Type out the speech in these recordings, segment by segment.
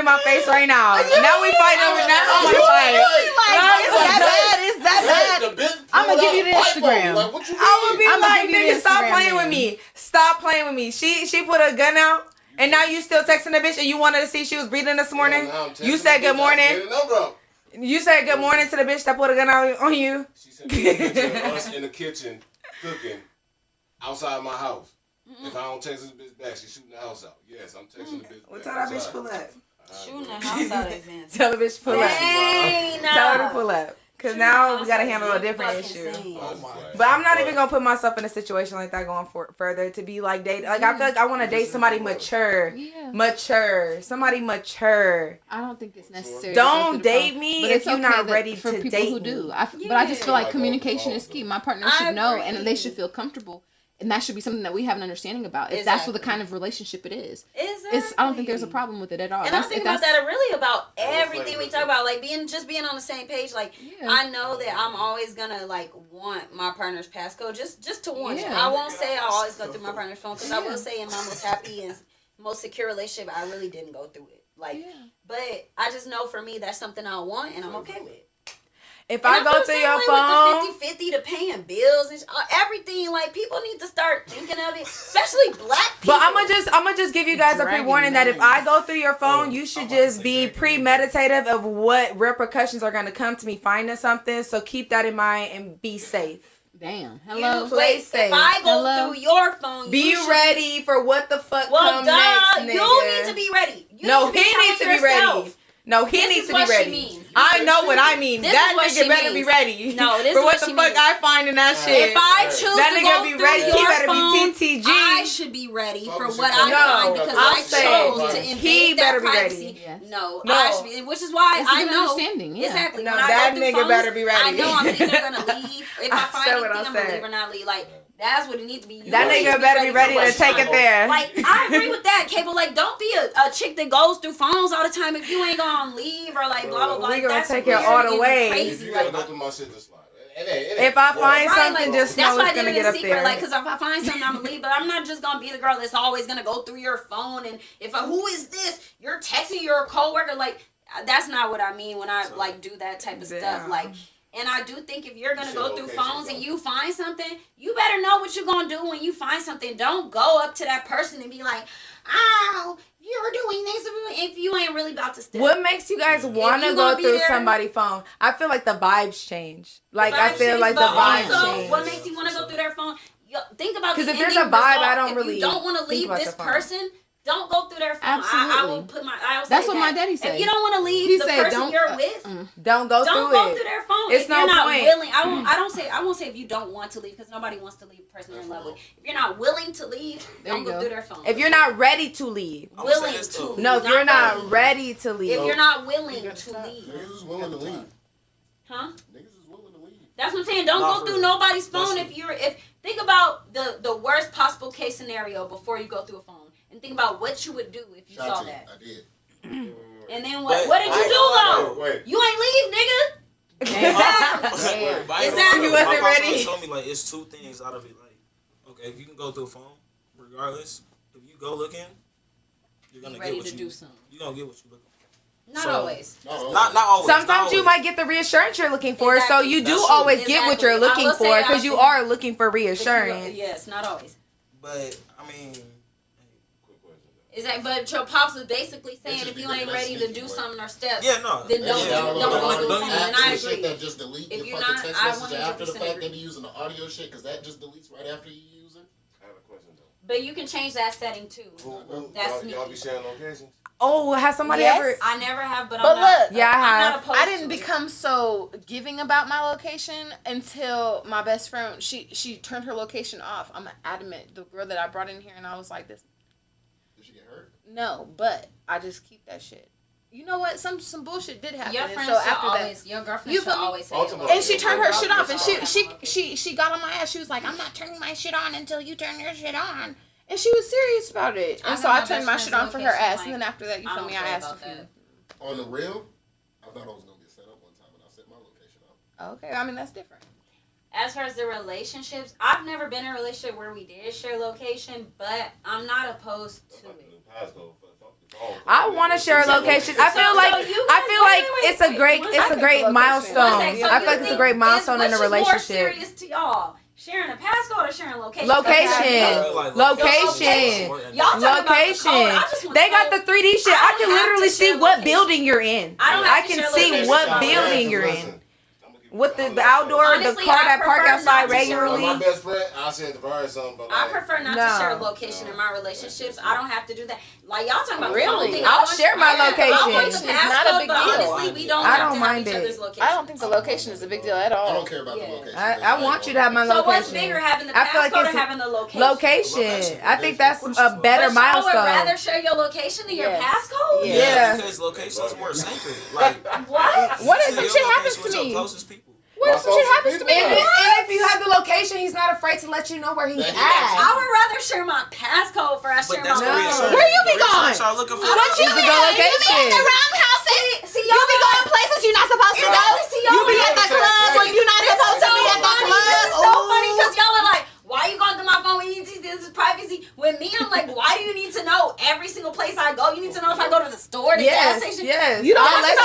in my face right now. Now we fighting over. Now I want to fight. Is that bad? I'm gonna give you the Instagram. I would be like, nigga, stop playing with me. Stop playing with me. She put a gun out, and now you still texting the bitch, and you wanted to see she was breathing this morning. You said good morning. You said good morning to the bitch that put a gun out on you. She sent me a picture of us in the kitchen cooking outside my house. If I don't text this bitch back, she's shooting the house out. Yes, I'm texting the bitch back. What time that bitch pull up? Shooting the house out is insane. Tell the bitch to pull up. Tell her to pull up. Because now we got to handle a different issue. But I'm not even going to put myself in a situation like that going further to be like date. Like, I feel like I want to date somebody mature. Yeah. Mature. Somebody mature. I don't think it's necessary. Don't date me if you're not ready to date me. For people who do. But I just feel like communication is key. My partner should know and they should feel comfortable. And that should be something that we have an understanding about. If that's what the kind of relationship it is. Exactly. I don't think there's a problem with it at all. And I think about that really about everything we talk about. Like being on the same page. Like I know that I'm always gonna like want my partner's passcode just to want it. I won't say I always go through my partner's phone because I will say in my most happy and most secure relationship I really didn't go through it. Like but I just know for me that's something I want and I'm okay with it. If I go through your phone, with the 50-50 to paying bills and everything, like people need to start thinking of it, especially black people. But I'm gonna just give you guys a pre-warning that if I go through your phone, you should just be premeditative of what repercussions are gonna come to me finding something. So keep that in mind and be safe. Damn. Hello. Play safe. If I go through your phone, be ready for what the fuck comes next, nigga. You need to be ready. He needs to be ready. No, he needs to be ready. I know what I mean. That nigga better be ready. No, this for is what the fuck I find in that shit. If I choose that to nigga go be through ready. your He better phone, be TTG. I should be ready for what I find because I chose to invade that privacy. No, I should be, which is why I know exactly. No, that nigga better be ready. I know I'm either gonna leave if I find anything. I'm gonna leave or not leave. Like. That's what it needs to be. That nigga better be ready to take it there. Like, I agree with that, Cable. Like, don't be a chick that goes through phones all the time if you ain't gonna leave or, like, blah, blah, blah. We gonna take it all the way. Crazy. Like, go through my shit just like. If I find something, just know it's gonna get up there. Like, because if I find something, I'm gonna leave. But I'm not just gonna be the girl that's always gonna go through your phone. And who is this? You're texting your coworker. Like, that's not what I mean when I, like, do that type of stuff. Like, and I do think if you're going to go through phones and you find something, you better know what you're going to do when you find something. Don't go up to that person and be like, oh, you're doing this if you ain't really about to step. What makes you guys want to go through somebody's phone? I feel like the vibes change. Like, I feel like the vibes change. What makes you want to go through their phone? Think about the ending result. Because if there's a vibe, I don't really. If you don't want to leave this person, don't go through their phone. Absolutely. I will put my. That's what my daddy said. If you don't want to leave the person you're with, don't go through their phone. It's if no you're not point. willing, I won't say if you don't want to leave because nobody wants to leave the person you're in love with. If you're not willing to leave, don't go through their phone. If you're not ready to leave, willing to. No, if you're not ready to leave. If you're not willing to leave. Niggas is willing to leave. Huh? Niggas is willing to leave. That's what I'm saying. Don't go through nobody's phone think about the worst possible case scenario before you go through a phone. And think about what you would do if you saw that. I did. And then what did you do though? You ain't leave, nigga. Exactly. You wasn't ready. He told me like it's two things out of it. Like, okay, if you can go through a phone, regardless, if you go looking, you're gonna get what you. You're gonna get what you looking for. Not always. Not always. Sometimes you might get the reassurance you're looking for, so you do always get what you're looking for because you are looking for reassurance. Yes, not always. But I mean. But your pops was basically saying if you ain't ready to do something or step, then don't go through the phone. And I agree. That just delete your fucking text message after the fact. They be using the audio shit because that just deletes right after you use it. I have a question though. But you can change that setting too. That's me. Y'all be sharing locations? Oh, has somebody ever? I never have, but I'm not. Look, yeah, I have. I didn't become so giving about my location until my best friend. She turned her location off. I'm adamant. The girl that I brought in here, and I was like, this. Did she get hurt? No, but I just keep that shit. You know what? Some bullshit did happen. Your friends so after always, that, your girlfriend should always say it. And she turned her shit off, and she got on my ass. She was like, "I'm not turning my shit on until you turn your shit on." And she was serious about it. And so I turned my shit on for her ass, and then after that, you feel me? I asked if you. On the real, I thought I was gonna get set up one time, and I set my location up. Okay, I mean that's different. As far as the relationships, I've never been in a relationship where we did share location, but I'm not opposed to it. I want to share a location. I feel like it's a great milestone. I feel like it's a great milestone in a relationship. What's more serious to y'all? Sharing a passcode or sharing location? Location. Y'all talking about the code. They got the 3D shit. I can literally see what building you're in. I can see what building you're in. With the outdoor, honestly, the car that park outside regularly. My best friend, I said Javari something, but I prefer not to share location in my relationships. I don't have to do that. Like y'all talking about really? I'll share my location. It's not a big deal. Honestly, we don't have to have each other's location. I don't think the location is a big deal at all. I don't care about the location. I want you to have my location. So what's bigger, having the passcode or having the location? Location. I think that's a better milestone. I would rather share your location than your passcode? Yeah, because location is more sacred. Like what if some shit happens to me? What if some shit happens to me? And if you have the location, he's not afraid to let you know where he's at. I would rather share my passcode for I share my location. Where you be going? What you be going? You be in the roundhouses. You be going places you're not supposed to go. You be at the club when you're not supposed to be at the club. It's so funny because y'all are like, why are you going through my phone when you see this is privacy? With me, I'm like, why do you need to know every single place I go? You need to know if I go to the store, the gas station. Yes, you don't let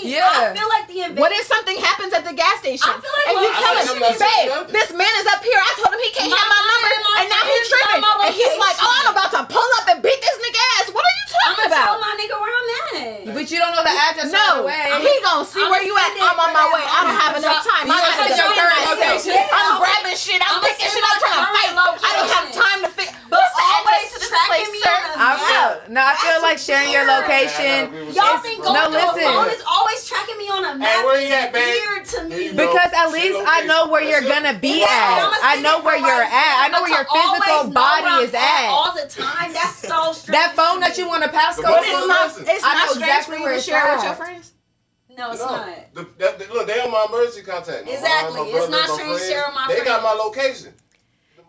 you. I feel like the invasion. What if something happens at the gas station? I feel like and you tell him, babe, this man is up here. I told him he can't have my number, and now he's tripping. And he's like, oh, I'm about to pull up and beat this nigga ass. What are you talking about? I'm gonna tell my nigga where I'm at. But you don't know the address. No, he gonna see where you at. I'm on my way. I don't have enough time. I gotta put your current location. I'm grabbing shit. I'm picking shit up, trying to fight. I don't have time to fix. But always to this place, sir. I feel like sharing your location. Y'all think going through a phone is always tracking me on a map is weird to me. Because at least I know where you're gonna be at. I know where you're at. I know where your physical body is at. All the time. That's so strange. That phone that you want to passcode to, it's not exactly where it's at with your friends. No, it's not. Look, they on my emergency contact. Exactly. It's not strange sharing my friends. They got my location.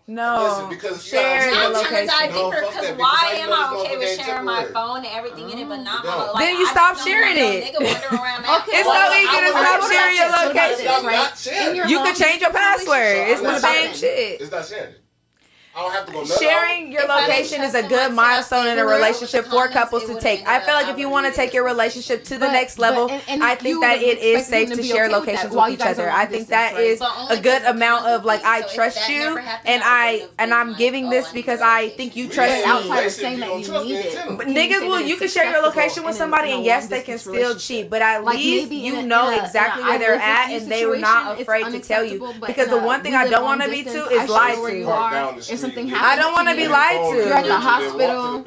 No, because share your I'm trying to dive location. deeper because why am I okay with sharing my phone and everything in it, but not my like, then you stop sharing it. It's so easy to stop sharing your location. You can change your password. It's the same shit. It's not sharing it. I don't have to go sharing your location is a good milestone in a relationship for couples to take. I feel like if you want to take your relationship to the next level, I think that it is safe to share locations with each other. I think that is a good amount of like, I trust you, and I'm giving this because I think you trust me. Outside of saying that you need it. But niggas you can share your location with somebody, and yes, they can still cheat, but at least you know exactly where they're at, and they were not afraid to tell you. Because the one thing I don't want to be to is lied to. Something happens. I don't want to be lied to. You're at the hospital.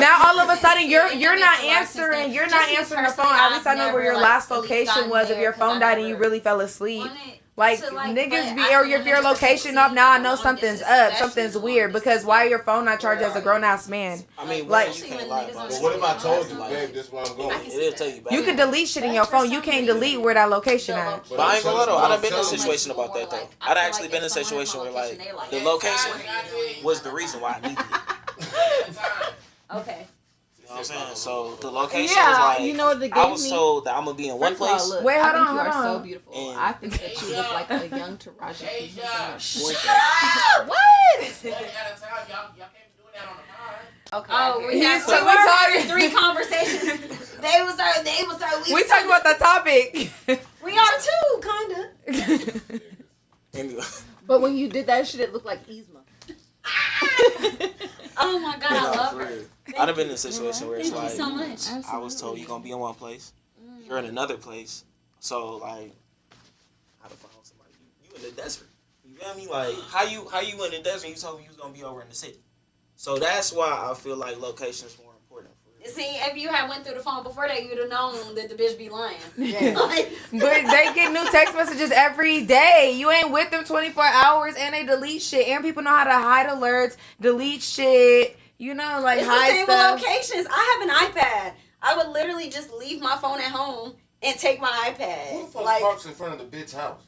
Now all of a sudden you're not answering the phone. At least I know where your last location was if your phone died and you really fell asleep. Like niggas be, or if your location off, now I know something's up, something's weird, because why your phone not charged as a grown ass man? I mean, like, you can't lie about it. What if I told you, babe, this is where I'm going? It'll tell you. You can delete shit in your phone. You can't delete where that location at. But I ain't gonna lie though, I done been in a situation about that though. I'd actually been in a situation where like the location was the reason why I needed it. Okay. You know what I'm saying? So the location was like, you know what the game I was told that I'm gonna be in one place. Look, wait, hold on, you hold are on. so beautiful. And I think that you look like a young Taraji P. Shut up! What? Okay. Oh, we had so we talking 3 conversations. They was our. We talking about the topic. We are too, kinda. Anyway. But when you did that shit, it looked like Yzma. Oh my god, I love her. I'd have been in a situation where it's Thank like, you so much. I was told you're gonna be in one place, you're in another place, so like, how to find somebody? You in the desert. You feel me? Like, how you in the desert? You told me you was gonna be over in the city. So that's why I feel like location is more important. See, if you had went through the phone before that, you'd have known that the bitch be lying. Yeah. But they get new text messages every day. You ain't with them 24 hours, and they delete shit. And people know how to hide alerts, delete shit. You know, like it's hide the same stuff. with locations. I have an iPad. I would literally just leave my phone at home and take my iPad. Who the fuck parks in front of the bitch house?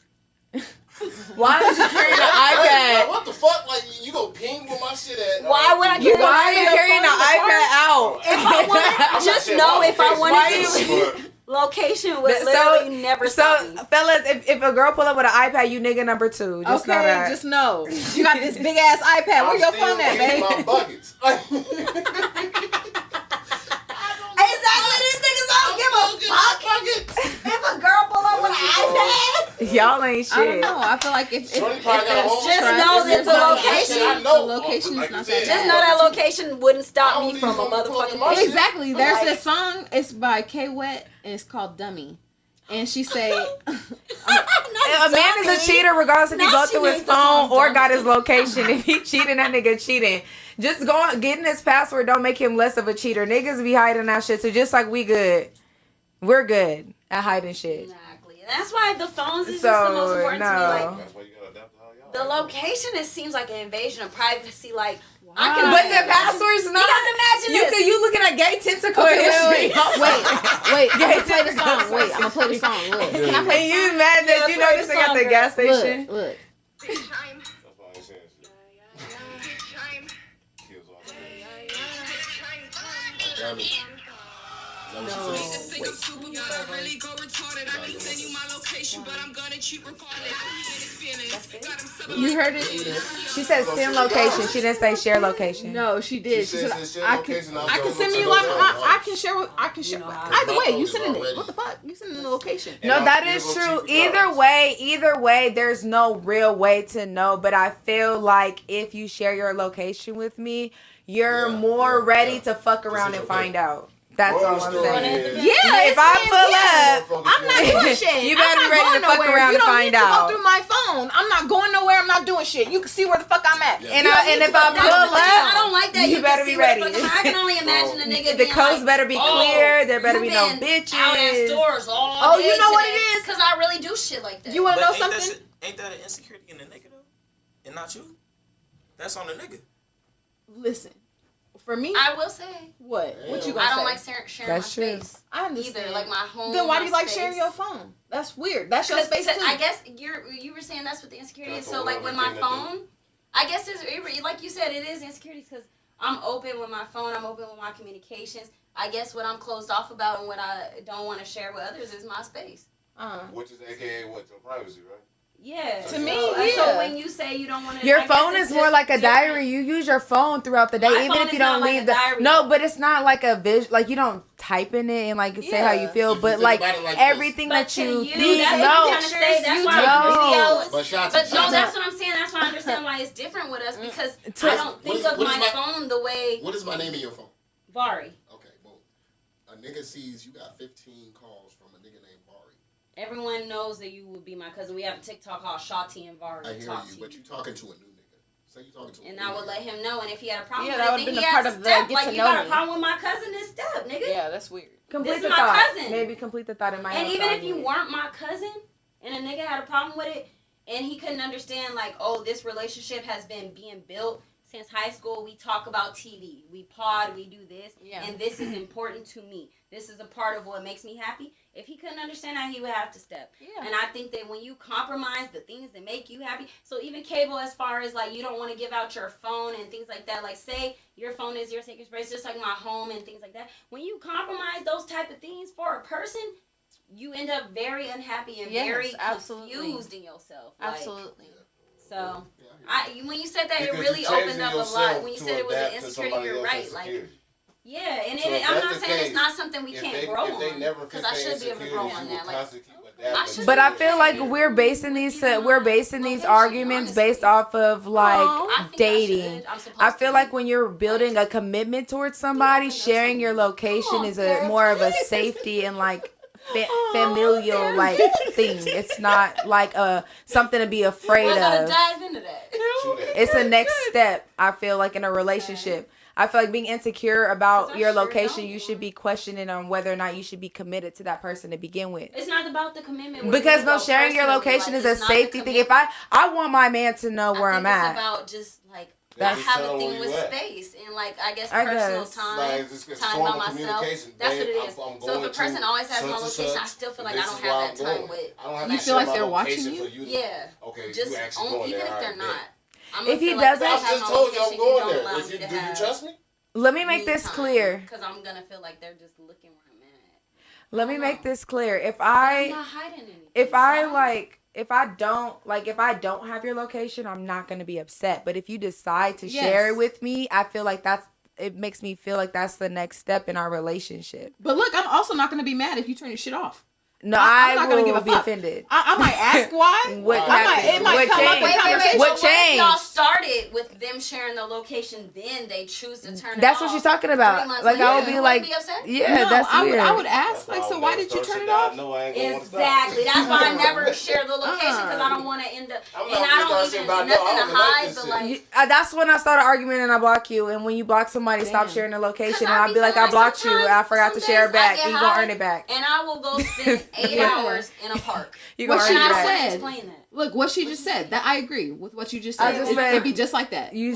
Why did you carry the iPad? Like, what the fuck? Like, you go ping with my shit at. Why would I carry Why are you carrying the iPad out? If I wanted, just know if I wanted to. Location would literally never stop me. So, fellas, if a girl pull up with an iPad, you nigga number 2. Just know that. Just know. You got this big ass iPad. Where your phone at, babe? My buckets. Y'all ain't shit. I don't know. I feel like if just know that the location is not that. Just know that location wouldn't stop me from a motherfucking. Exactly. There's this song. It's by K Wet and it's called Dummy. And she say, a man is a cheater regardless if he go through his phone or got his location. If he cheating, that nigga cheating. Just getting his password don't make him less of a cheater. Niggas be hiding that shit. So just like we're good at hiding shit. Exactly. That's why the phones is just the most important to me. Like, the location, it seems like an invasion of privacy. Like, I can, but the password's not. Because imagine this. You looking at gay tentacle Wait. I'm gay gonna play the song. Wait, I'm gonna play the song. Look. Can I play? And you mad that you know this thing at the gas station? Look. You heard it? She said send location. She didn't say share location. No, she did. She said I can send you like I can share. Either way, you sending it. What the fuck? You sending the location? No, that is true. Either way, there's no real way to know. But I feel like if you share your location with me, you're more ready to fuck around and find out. That's all I'm saying. Yeah, if I pull up, I'm not doing shit. You better be ready to fuck around and find out. You don't need to go through my phone. I'm not going nowhere. I'm not doing shit. You can see where the fuck I'm at. And if I pull up, I don't like that. You better be ready. I can only imagine a nigga. The coast better be clear. There better be no bitches. Out at stores all day you know what it is? Because I really do shit like that. You want to know something? Ain't that an insecurity in the nigga though, and not you? That's on the nigga. Listen. For me, I will say what you gonna say? I don't like sharing my space. I understand. Either like my home. Then why do you like sharing your phone? That's weird. That's your space too. I guess you were saying that's what the insecurity is. So like with my phone, I guess it's like you said, it is insecurities because I'm open with my phone. I'm open with my communications. I guess what I'm closed off about and what I don't want to share with others is my space. Which is AKA what, your privacy, right? Yeah. To me, yeah. So when you say you don't want to, your phone is more like a diary. You use your phone throughout the day, even if you don't leave the. No, but it's not like a like you don't type in it and like say how you feel, but like everything that you think. No, but no, that's what I'm saying. That's why I understand why it's different with us because I don't think of my phone the way. What is my name in your phone? Vari. Okay, boom. A nigga sees you got 15 calls from a nigga named Vari. Everyone knows that you would be my cousin. We have a TikTok called Shawty and Vari. I hear you, but you talking to a new nigga. Say you talking to a new nigga. And I would let him know, and if he had a problem that with would it, have then been he part had of to the step. get Like, to you know got a me. problem with my cousin, then step, nigga. Yeah, that's weird. Complete This the is my thought. cousin. Maybe complete the thought in my head. And even if you weren't my cousin, and a nigga had a problem with it, and he couldn't understand, like, oh, this relationship has been being built since high school. We talk about TV, we pod, we do this, and this is important to me. This is a part of what makes me happy. If he couldn't understand that, he would have to step. Yeah. And I think that when you compromise the things that make you happy, so even cable, as far as like you don't want to give out your phone and things like that, like say your phone is your sacred space, just like my home and things like that. When you compromise those type of things for a person, you end up very unhappy and very confused in yourself. Like, absolutely. So, when you said that, it really opened up a lot. When you said it was an insecurity, you're right. Like, yeah, and I'm not saying it's not something we can't grow on. Because I should be able to grow on that. Like, but I feel like we're basing these arguments based off of like dating. I feel like when you're building a commitment towards somebody, sharing your location is a more of a safety and like familial like thing. It's not like something to be afraid of. Dive into that. It's a next step. I feel like in a relationship. I feel like being insecure about your location, you should be questioning on whether or not you should be committed to that person to begin with. It's not about the commitment. Because no, sharing your location is a safety thing. If I want my man to know where I'm at. It's about just like I have a thing with space and like I guess personal time, time by myself. That's what it is. So if a person always has my location, I still feel like I don't have that time with. You feel like they're watching you? Yeah. Okay. Just even if they're not. If he doesn't, I just told you I'm going there. Do you trust me? Let me make this clear. Because I'm gonna feel like they're just looking where I'm at. Let me make this clear. If I'm not hiding anything. If I don't have your location, I'm not gonna be upset. But if you decide to share it with me, I feel like it makes me feel like that's the next step in our relationship. But look, I'm also not gonna be mad if you turn your shit off. No, I'm not gonna will give a be fuck. offended. I might ask why. What it might come up in conversation. What So changed? Y'all started with them sharing the location, then they choose to turn it That's off. what she's talking about. Like I would be like, yeah, no, that's weird. I would ask like, so why did you turn it off? Exactly. That's why I never share the location because I don't want to end up. And I don't even nothing to hide, but like. That's when I start an argument and I block you. And when you block somebody, stop sharing the location. And I'll be like, I blocked you. And I forgot to share it back. And you gonna earn it back. And I will go spend 8 hours in a park. You gonna earn it back. Explain that. Look, what she just said. That I agree with what you just said. I just said it'd be just like that. You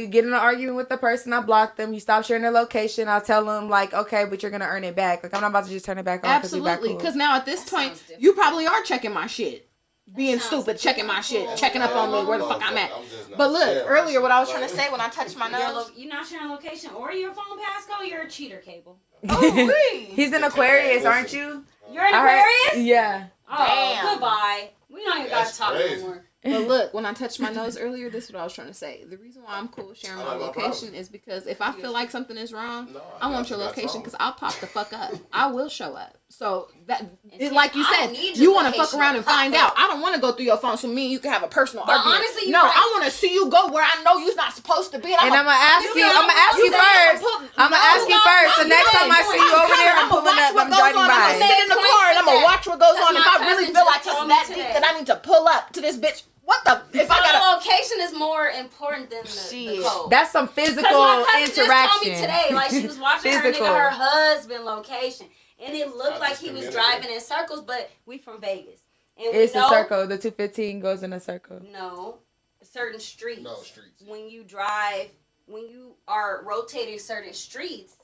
get in an argument with the person. I block them. You stop sharing their location. I'll tell them like, okay, but you're gonna earn it back. Like I'm not about to just turn it back on. Absolutely, because now at this point, you probably are checking my shit. Being stupid, checking my shit, checking up on me, where the fuck I'm at. But look, earlier what I was trying to say when I touched my nose. You're not sharing location or your phone passcode, you're a cheater, Cable. Oh, He's an Aquarius, aren't you? You're an Aquarius? Yeah. Oh, damn. Goodbye. We don't even got to talk no more. But look, when I touched my nose earlier, this is what I was trying to say. The reason why I'm cool with sharing my location is because if I feel like something is wrong, I want your location because I'll pop the fuck up. I will show up. So that, like you said, you want to fuck around and find out. I don't want to go through your phone so me and you can have a personal argument. Honestly, no, I want to see you go where I know you're not supposed to be. And I'm gonna ask you. I'm gonna ask you first. I'm gonna ask you first. The next time I see you over there, I'm pulling up. I'm driving by. I'm gonna sit in the car and I'm gonna watch what goes on. If I really feel like it's that deep that I need to pull up to this bitch. What the? If I got the location is more important than the code. That's some physical interaction. Just told me today, like she was watching her husband location, and it looked like he was driving in circles. But we from Vegas, and it's a circle. The 215 goes in a circle. No, certain streets. No streets. When you drive, when you are rotating certain streets,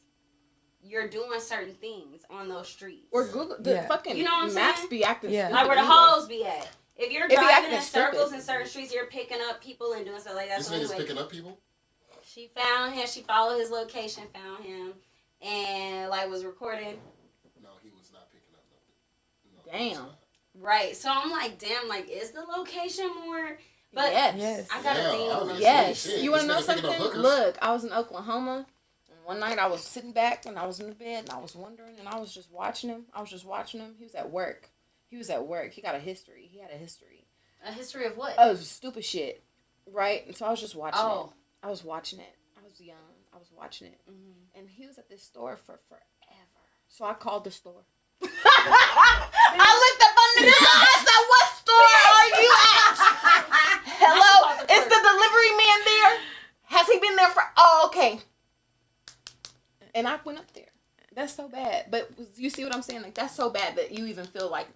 you're doing certain things on those streets. Or Google the fucking maps be acting like where the hoes be at. If you're driving in circles in certain streets, you're picking up people and doing stuff like that. This nigga's picking up people? She found him. She followed his location, found him, and like was recording. No, he was not picking up nothing. Damn. Right. So I'm like, damn, like, is the location more? But yes. I got a thing. Yes. You want to know something? Look, I was in Oklahoma. And one night I was sitting back and I was in the bed and I was wondering and I was just watching him. He was at work. He got a history. He had a history. A history of what? Oh, stupid shit. Right? And so I was just watching it. I was watching it. I was young. I was watching it. Mm-hmm. And he was at this store for forever. So I called the store. I looked up under the door. I said, what store are you at? Hello? Is the delivery man there? Has he been there for... Oh, okay. And I went up there. That's so bad. But you see what I'm saying? Like, that's so bad that you even feel like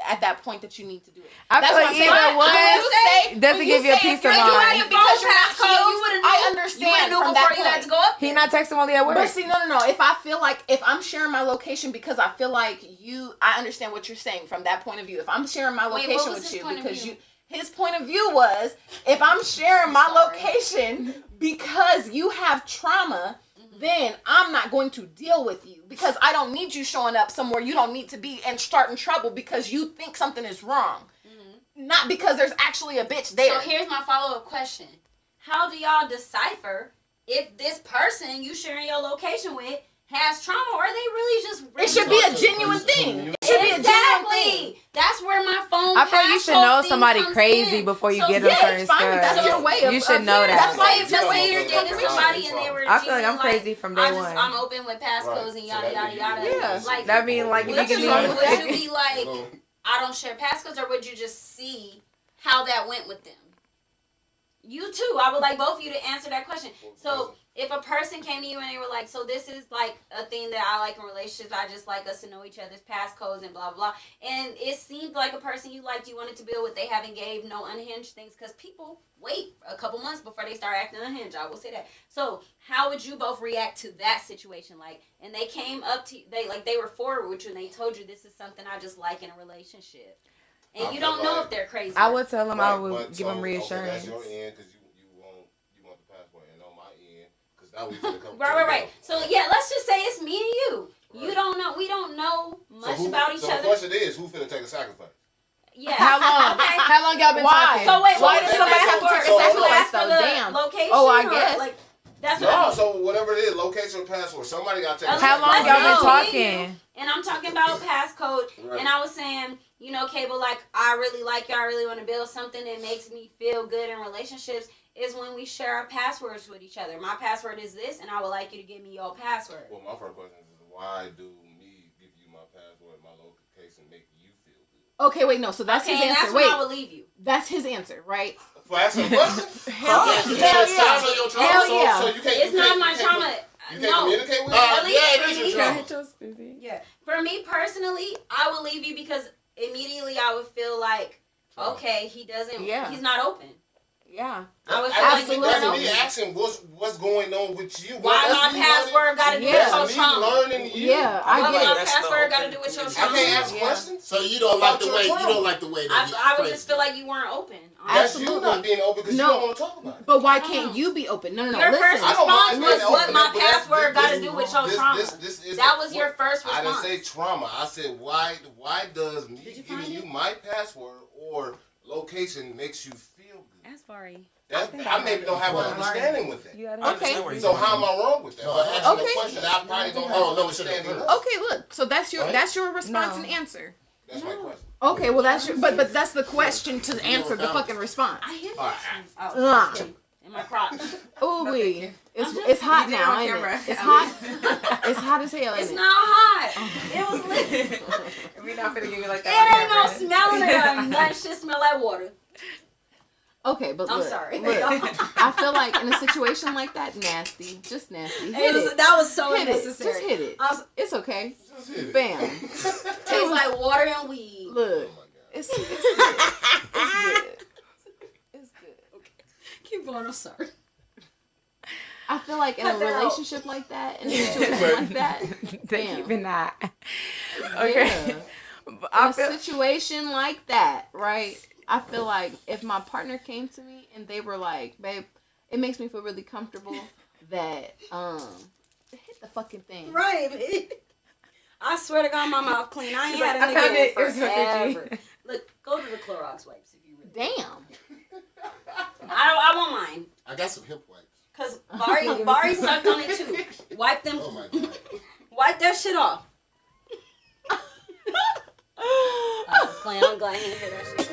at that point that you need to do it. I feel like either one doesn't give you a peace of mind. Because you're not close, I understand from that point. You had to go up. He not texting while he at work. But see, no. If I feel like, if I'm sharing my location because I feel like I understand what you're saying from that point of view. If I'm sharing my location with you because his point of view was, if I'm sharing my location because you have trauma, then I'm not going to deal with you because I don't need you showing up somewhere you don't need to be and starting trouble because you think something is wrong. Mm-hmm. Not because there's actually a bitch there. So here's my follow-up question. How do y'all decipher if this person you sharing your location with has trauma or are they really just... It should be a genuine thing. It should be a genuine thing. That's where my phone I feel like you should know somebody crazy before you get them certain stuff. That's your way of... You should know that. That's why if you're dating somebody and they were... I feel like I'm crazy from day one. I'm open with passcodes and yada, yada, yada. Yeah. Like, that mean like... Would you be like, I don't share passcodes, or would you just see how that went with them? You too. I would like both of you to answer that question. So... if a person came to you and they were like, so this is like a thing that I like in relationships, I just like us to know each other's passcodes and blah, blah, and it seemed like a person you liked, you wanted to build with, they haven't gave no unhinged things, because people wait a couple months before they start acting unhinged, I will say that. So how would you both react to that situation? Like, and they came up to you, they were forward with you and they told you this is something I just like in a relationship. And you don't know if they're crazy. I would tell them, I would give them reassurance. Okay, that's your end because you want the passport, and on my end, Right. So yeah, let's just say it's me and you. Right. You don't know. We don't know much about each other. So the question is, who finna take a sacrifice? Yeah. How long? Okay. How long y'all been talking? So wait, why does somebody have to take a sacrifice though? Damn. Location I guess. like, That's no. So whatever it is, location or password, somebody got to take. How long y'all been talking? And I'm talking about passcode. Right. And I was saying, you know, Cable, like, I really like you. I really want to build something that makes me feel good in relationships is when we share our passwords with each other. My password is this, and I would like you to give me your password. Well, my first question is, why do me give you my password, my location, make you feel good? Okay, wait, no. So that's his answer. That's wait, when I would leave you. That's his answer, right? For asking a question? Hell yeah. So you can't. It's not my trauma. You can't communicate with me? Yeah, it is your trauma. Yeah. For me personally, I would leave you because immediately I would feel like, okay, he doesn't, he's not open. Yeah. I would feel like absolutely. you That's weren't me open. asking what's going on with you. Why my password got to do with your trauma? Learning you. Yeah, I What get my it. password got to do with your I trauma? can't ask questions. So you don't like the way that I would just feel like you weren't open. That's you not being open because you don't want to talk about it. But why can't you be open? No. Your first I don't response mind was being what open, my but password got to do with your trauma. That was your first I response. didn't say trauma. I said why does me giving you my password or location makes you feel good? That's Javari. I maybe don't have an understanding with it. Okay. So how am I wrong with that? No, If I ask you okay. a question, I probably don't have an understanding. Okay, look. So that's your response and answer. That's my question. Okay, well that's your but that's the question to answer the fucking response. I hit All this. right. Oh, just kidding. In my crotch. Ooh wee. It's hot You did now, on ain't camera. it? It's hot. It's hot as hell, It's ain't it? not hot. It was lit. We not finna give you like It that. ain't no smelling it. That shit smell like water. Okay, but I'm look, sorry. look, I feel like in a situation like that, just nasty. Hit it. That was so Hit it. unnecessary. Just hit it. It's okay. Just hit it. Bam. Tastes like water and weed. Look, it's good. It's good. It's good. Keep going. I'm sorry. I feel like in a Cut that out. relationship like that, in a situation like that, They bam. keeping that. Okay. Yeah. But In I a feel situation like that, right? I feel like if my partner came to me and they were like, "Babe, it makes me feel really comfortable that hit the fucking thing." Right. I swear to God, my mouth clean. I ain't Like, had a I found nigga it. It was in fucking forever. Look, go to the Clorox wipes if you really. Damn. I won't mind. I got some hip wipes. Cause Bari sucked on it too. Wipe them. Oh my god. Wipe that shit off. I was playing. I'm glad he didn't hear that shit.